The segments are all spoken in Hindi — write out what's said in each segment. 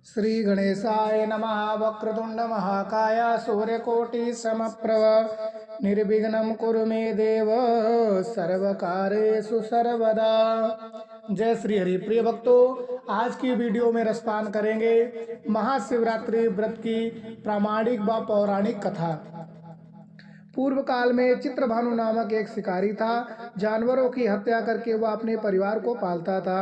श्री गणेशाय नमः। वक्रतुंड महाकाय सूर्यकोटि समप्रभ निर्विघ्नं कुरु मे देव सर्वकार्येषु सर्वदा। जय श्री हरि। प्रिय भक्तों, आज की वीडियो में रसपान करेंगे महाशिवरात्रि व्रत की प्रामाणिक व पौराणिक कथा। पूर्व काल में चित्रभानु नामक एक शिकारी था। जानवरों की हत्या करके वह अपने परिवार को पालता था।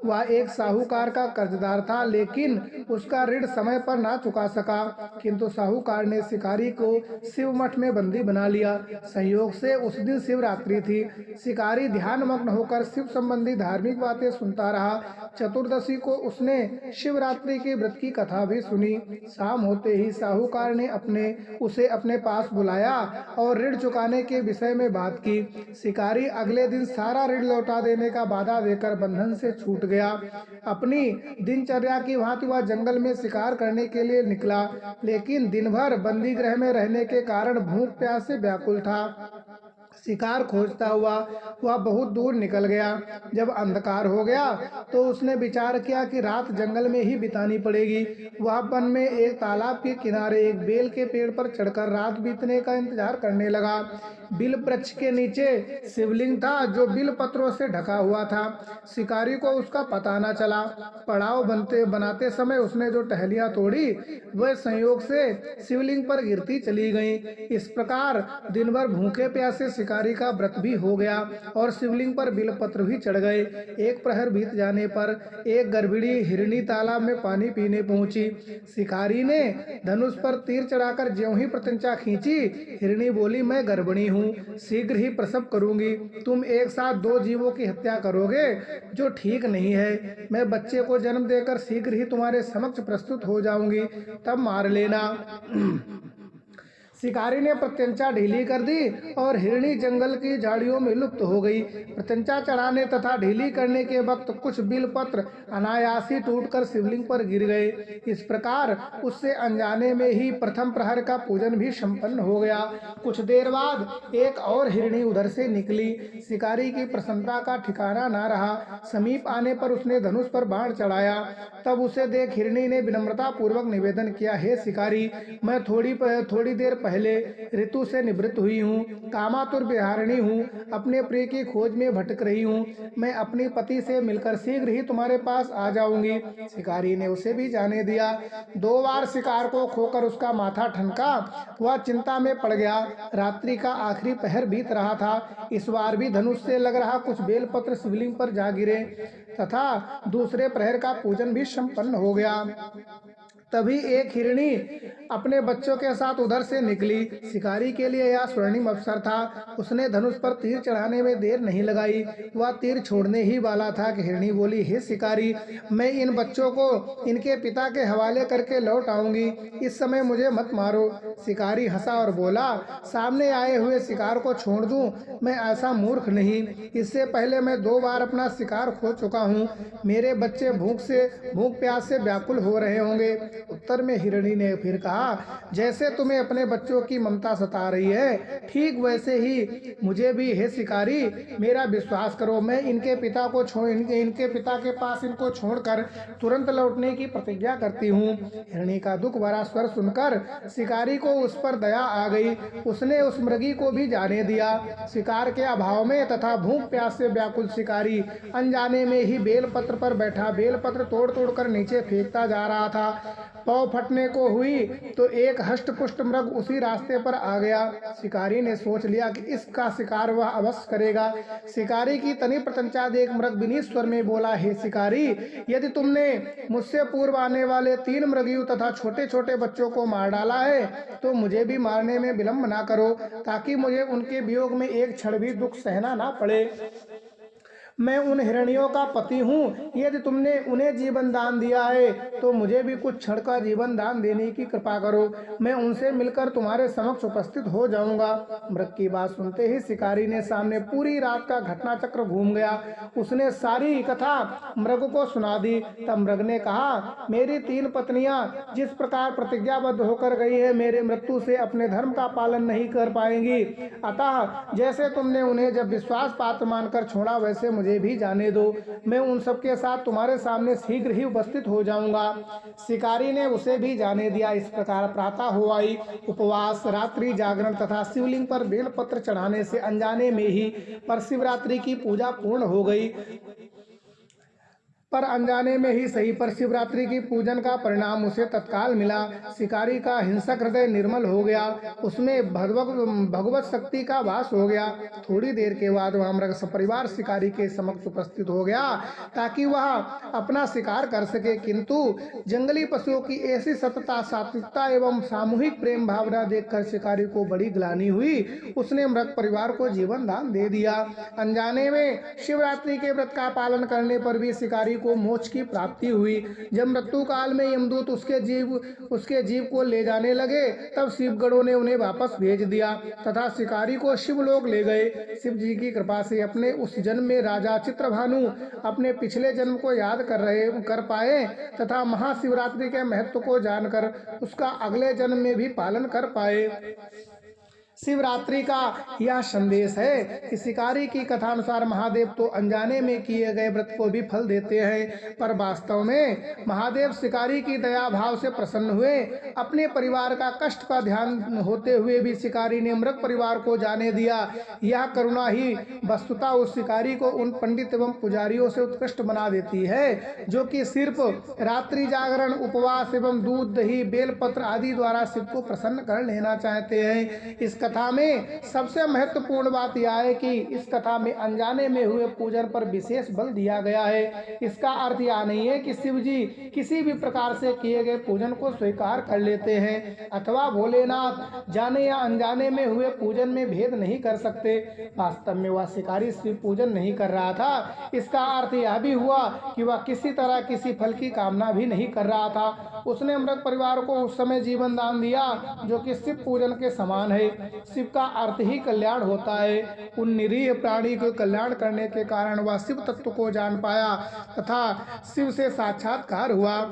वह एक साहूकार का कर्जदार था, लेकिन उसका ऋण समय पर ना चुका सका। किंतु साहूकार ने शिकारी को शिव मठ में बंदी बना लिया। संयोग से उस दिन शिवरात्रि थी। शिकारी ध्यान मग्न होकर शिव संबंधी धार्मिक बातें सुनता रहा। चतुर्दशी को उसने शिवरात्रि के व्रत की कथा भी सुनी। शाम होते ही साहूकार ने उसे अपने पास बुलाया और ऋण चुकाने के विषय में बात की। शिकारी अगले दिन सारा ऋण लौटा देने का वादा देकर बंधन से छूट गया। अपनी दिनचर्या की भांति वह जंगल में शिकार करने के लिए निकला, लेकिन दिन भर बंदी गृह में रहने के कारण भूख प्यास से व्याकुल था। शिकार खोजता हुआ वह बहुत दूर निकल गया। जब अंधकार हो गया तो उसने विचार किया कि रात जंगल में ही बितानी पड़ेगी। वह वन में एक तालाब के किनारे एक बेल के पेड़ पर चढ़कर रात बीतने का इंतजार करने लगा। बिल वृक्ष के नीचे शिवलिंग था, जो बिल पत्रों से ढका हुआ था। शिकारी को उसका पता न चला। पड़ाव बनाते समय उसने जो टहलियां तोड़ी वह संयोग से शिवलिंग पर गिरती चली गईं। इस प्रकार दिन भर भूखे प्यासे शिकारी का व्रत भी हो गया और शिवलिंग पर बिलपत्र भी चढ़ गए। एक प्रहर बीत जाने पर एक गर्भिणी हिरणी तालाब में पानी पीने पहुंची। शिकारी ने धनुष पर तीर चढ़ाकर ज्यों ही प्रत्यंचा खींची, हिरणी बोली, मैं गर्भिणी हूँ, शीघ्र ही प्रसव करूंगी। तुम एक साथ दो जीवों की हत्या करोगे, जो ठीक नहीं है। मैं बच्चे को जन्म देकर शीघ्र ही तुम्हारे समक्ष प्रस्तुत हो जाऊंगी, तब मार लेना। शिकारी ने प्रत्यंचा ढीली कर दी और हिरणी जंगल की झाड़ियों में लुप्त हो गई। प्रत्यंचा चढ़ाने तथा ढीली करने के वक्त कुछ बिलपत्र अनायास ही टूटकर शिवलिंग पर गिर गए। इस प्रकार उससे अनजाने में ही प्रथम प्रहर का पूजन भी संपन्न हो गया। कुछ देर बाद एक और हिरणी उधर से निकली। शिकारी की प्रसन्नता का ठिकाना न रहा। समीप आने पर उसने धनुष पर बाण चढ़ाया। तब उसे देख हिरणी ने विनम्रता पूर्वक निवेदन किया, हे शिकारी, मैं थोड़ी देर पहले ऋतु से निवृत्त हुई हूँ, कामातुर विहारिणी हूँ, अपने प्रिय की खोज में भटक रही हूँ। मैं अपनी पति से मिलकर शीघ्र ही तुम्हारे पास आ जाऊंगी। शिकारी ने उसे भी जाने दिया। 2 बार शिकार को खोकर उसका माथा ठनका। वह चिंता में पड़ गया। रात्रि का आखिरी पहर बीत रहा था। इस बार भी धनुष से लग रहा कुछ बेलपत्र शिवलिंग पर जा गिरे तथा दूसरे प्रहर का पूजन भी संपन्न हो गया। तभी एक हिरणी अपने बच्चों के साथ उधर से निकली। शिकारी के लिए यह स्वर्णिम अवसर था। उसने धनुष पर तीर चढ़ाने में देर नहीं लगाई। वह तीर छोड़ने ही वाला था कि हिरणी बोली, हे शिकारी, मैं इन बच्चों को इनके पिता के हवाले करके लौट आऊंगी, इस समय मुझे मत मारो। शिकारी हंसा और बोला, सामने आए हुए शिकार को छोड़ दूं? मैं ऐसा मूर्ख नहीं। इससे पहले मैं 2 बार अपना शिकार खो चुका हूँ। मेरे बच्चे भूख प्यास से व्याकुल हो रहे होंगे। उत्तर में हिरणी ने फिर कहा, जैसे तुम्हें अपने बच्चों की ममता सता रही है, ठीक वैसे ही मुझे भी। हे शिकारी, मेरा विश्वास करो, मैं इनके पिता के पास इनको छोड़कर तुरंत लौटने की प्रतिज्ञा करती हूँ। हिरणी का दुख भरा स्वर सुनकर शिकारी को उस पर दया आ गई। उसने उस मृगी को भी जाने दिया। शिकार के अभाव में तथा भूख प्यास से व्याकुल शिकारी अनजाने में ही बेलपत्र पर बैठा बेलपत्र तोड़ कर नीचे फेंकता जा रहा था। पाँव फटने को हुई तो एक हष्ट पुष्ट मृग उसी रास्ते पर आ गया। शिकारी ने सोच लिया कि इसका शिकार वह अवश्य करेगा। शिकारी की तनी प्रत्यंचा देख मृग विनीत स्वर में बोला, हे शिकारी, यदि तुमने मुझसे पूर्व आने वाले 3 मृगियों तथा छोटे छोटे बच्चों को मार डाला है तो मुझे भी मारने में विलंब ना करो, ताकि मुझे उनके वियोग में एक क्षण भी दुख सहना ना पड़े। मैं उन हिरणियों का पति हूँ। यदि तुमने उन्हें जीवन दान दिया है तो मुझे भी कुछ क्षण का जीवन दान देने की कृपा करो। मैं उनसे मिलकर तुम्हारे समक्ष उपस्थित हो जाऊंगा। मृग की बात सुनते ही शिकारी ने सामने पूरी रात का घटना चक्र घूम गया। उसने सारी कथा मृग को सुना दी। तब मृग ने कहा, मेरी 3 पत्नियां जिस प्रकार प्रतिज्ञाबद्ध होकर गई है, मेरे मृत्यु से अपने धर्म का पालन नहीं कर पाएंगी। अतः जैसे तुमने उन्हें जब विश्वास पात्र मानकर छोड़ा, वैसे मुझे भी जाने दो, मैं उन सबके साथ तुम्हारे सामने शीघ्र ही उपस्थित हो जाऊंगा। शिकारी ने उसे भी जाने दिया। इस प्रकार प्रातः हो आई। उपवास, रात्रि जागरण तथा शिवलिंग पर बेलपत्र चढ़ाने से अनजाने में ही पर शिवरात्रि की पूजा पूर्ण हो गई। पर अनजाने में ही सही, पर शिवरात्रि की पूजन का परिणाम उसे तत्काल मिला। शिकारी का हिंसक हृदय निर्मल हो गया, उसमें भगवत शक्ति का वास हो गया। थोड़ी देर के बाद वह मृग सपरिवार शिकारी के समक्ष उपस्थित हो गया ताकि वह अपना शिकार कर सके, किंतु जंगली पशुओं की ऐसी सतता, सात्विकता एवं सामूहिक प्रेम भावना देखकर शिकारी को बड़ी ग्लानि हुई। उसने मृग परिवार को जीवन दान दे दिया। अनजाने में शिवरात्रि के व्रत का पालन करने पर भी शिकारी को मोक्ष की प्राप्ति हुई। जब मृत्यु काल में यमदूत उसके जीव को ले जाने लगे, तब शिवगणों ने उन्हें वापस भेज दिया तथा शिकारी को शिवलोक ले गए। शिव जी की कृपा से अपने उस जन्म में राजा चित्रभानु अपने पिछले जन्म को याद कर पाए तथा महाशिवरात्रि के महत्व को जानकर उसका अगले जन्म में भी पालन कर पाए। शिवरात्रि का यह संदेश है कि शिकारी की कथा अनुसार महादेव तो अनजाने में किए गए व्रत को भी फल देते हैं, पर वास्तव में महादेव शिकारी की दया भाव से प्रसन्न हुए। अपने परिवार का कष्ट का ध्यान होते हुए भी शिकारी ने मृग परिवार को जाने दिया। यह करुणा ही वस्तुतः उस शिकारी को उन पंडित एवं पुजारियों से उत्कृष्ट बना देती है जो कि सिर्फ रात्रि जागरण, उपवास एवं दूध, दही, बेलपत्र आदि द्वारा शिव को प्रसन्न कर लेना चाहते हैं। इस कथा में सबसे महत्वपूर्ण बात यह है कि इस कथा में अनजाने में हुए पूजन पर विशेष बल दिया गया है। इसका अर्थ यह नहीं है कि शिव जी किसी भी प्रकार से किए गए पूजन को स्वीकार कर लेते हैं अथवा भोलेनाथ जाने या अनजाने में हुए पूजन में भेद नहीं कर सकते। वास्तव में वह शिकारी शिव पूजन नहीं कर रहा था। इसका अर्थ यह भी हुआ कि वह किसी तरह किसी फल की कामना भी नहीं कर रहा था। उसने मृग परिवार को उस समय जीवन दान दिया जो कि शिव पूजन के समान है। शिव का अर्थ ही कल्याण होता है। उन निरीह प्राणी को कल्याण करने के कारण वह शिव तत्व को जान पाया तथा शिव से साक्षात्कार हुआ।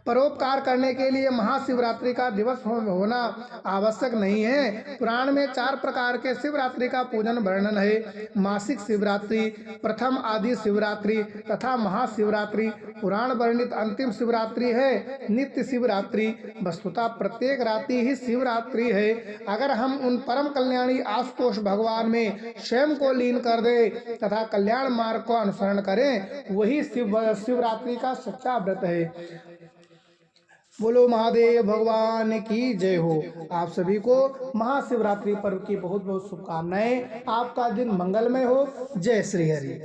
परोपकार करने के लिए महाशिवरात्रि का दिवस होना आवश्यक नहीं है। पुराण में 4 प्रकार के शिवरात्रि का पूजन वर्णन है। मासिक शिवरात्रि, प्रथम आदि शिवरात्रि तथा महाशिवरात्रि। पुराण वर्णित अंतिम शिवरात्रि है नित्य शिवरात्रि। वस्तुतः प्रत्येक रात्रि ही शिवरात्रि है। अगर हम उन परम कल्याणी आशुतोष भगवान में स्वयं को लीन कर दे तथा कल्याण मार्ग को अनुसरण करें, वही शिवरात्रि का सच्चा व्रत है। बोलो महादेव भगवान की जय हो। आप सभी को महाशिवरात्रि पर्व की बहुत बहुत शुभकामनाएं। आपका दिन मंगलमय हो। जय श्री हरि।